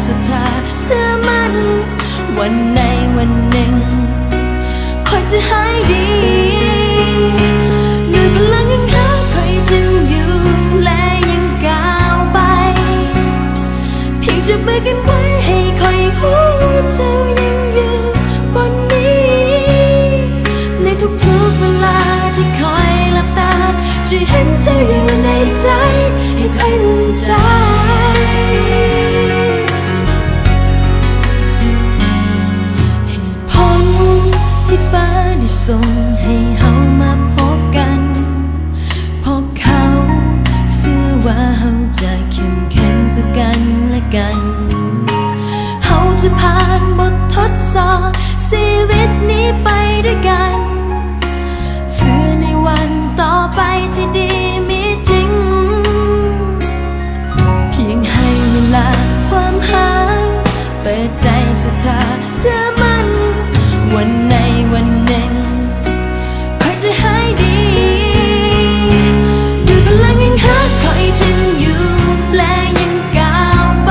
ศรัทธาเชื่อมั่นวันในวันหนึ่งคอยจะหายดีด้วยพลังยังหาคอยจึงอยู่และยังก้าวไปเพียงจับมือกันไว้ให้คอยหูเจ้ายังอยู่บนนี้ในทุกๆเวลาที่คอยหลับตาจะเห็นเจ้าอยู่ในใจให้คอยอุ่นใจเหตุผลที่ฟ้าได้ส่งให้เฮามาพบกันเพราะเขาเชื่อว่าเฮาจะเข้มแข็งเพื่อกันและกันเฮาจะผ่านบททดสอบชีวิตนี้ไปด้วยกันเชื่อในวันต่อไปที่ดีมีจริงเพียงให้เวลาความห่างเปิดใจศรัทธาเชื่อมั่นวันในวันหนึ่งคอยจะหายดีด้วยพลังยังหาคอยจึงอยู่และยังก้าวไป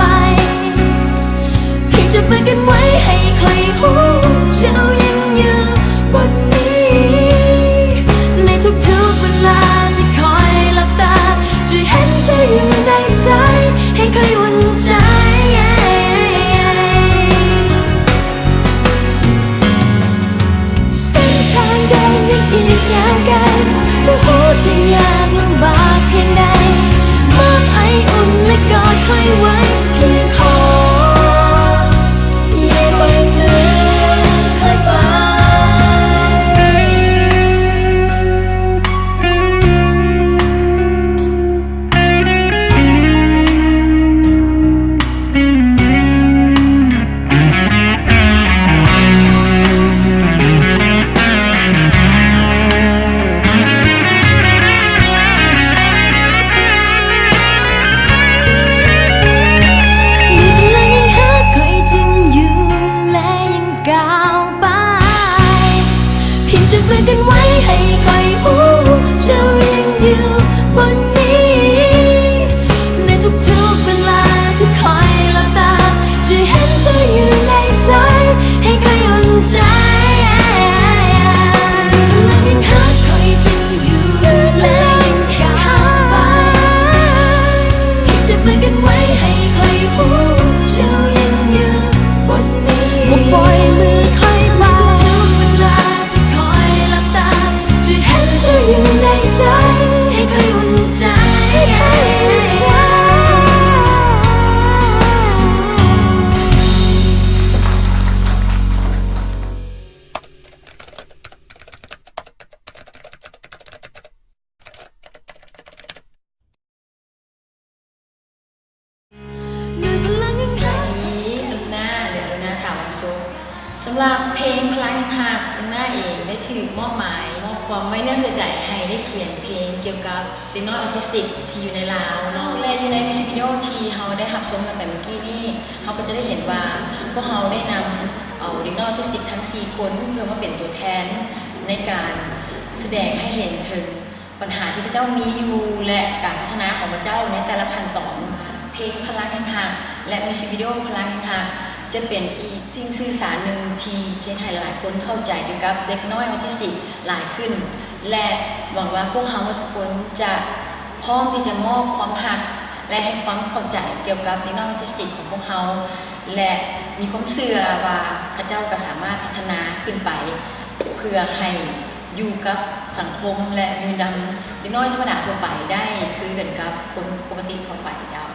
เพียงจะเปิดกันไว้ให้คอยหูเจ้ายังอยู่บนนี้ในทุกๆเวลาที่คอยหลับตาจะเห็นเจ้าอยู่ในใจให้คอยอุ่นใจจะยากลำบากเพียงใดมอบไออุ่นและกอดคอยไว้เพียงขออย่าปล่อยมือคอยไปกันไว้ให้คอยหูเจ้ายังอยู่บนนี้ในทุกๆเวลาที่คอยหลับตาจะเห็นเจ้าอยู่ในใจให้คอยอุ่นใจและยังหาคอยจึงอยู่และยังก้าวไปเพียงจับมือกันไว้ให้คอยหูเจ้ายังอยู่บนนี้ปล่อยมือคอยไปอยู่ในใจให้คอยอุ่นใจให้อุ่นใจสำหรับเพลงพลังแห่งหักหน้าเองได้ถือมอบหมายมอบความไว้เนื้อเสียใจให้ได้เขียนเพลงเกี่ยวกับเด็กน้อยออทิสติกที่อยู่ในลาวเนาะและอยู่ในมิวสิกวิดีโอที่เราได้รับชมกันแบบเมื่อกี้นี้เราก็จะได้เห็นว่าพวกเราได้นำเอาเด็กน้อยออทิสติกทั้ง4คนเพื่อมาเป็นตัวแทนในการแสดงให้เห็นถึงปัญหาที่พระเจ้ามีอยู่และการพัฒนาของพระเจ้าในแต่ละขั้นตอนเพลงพลังแห่งหักและมิวสิกวิดีโอพลังแห่งหักจะเป็นอีกสิ่งสื่อสารหนึ่งที่เช่นหลายคนเข้าใจเกี่ยวกับเด็กน้อยออทิสติกหลายขึ้นและหวังว่าพวกเขาทุกคนจะพร้อมที่จะมอบความหักและให้ความเข้าใจเกี่ยวกับเด็กน้อยออทิสติกของพวกเขาและมีความเชื่อว่าพระเจ้าก็สามารถพัฒนาขึ้นไปเพื่อให้อยู่กับสังคมและอยู่นำเด็กน้อยธรรมดาทั่วไปได้คือกันกับคนปกติทั่วไปเจ้า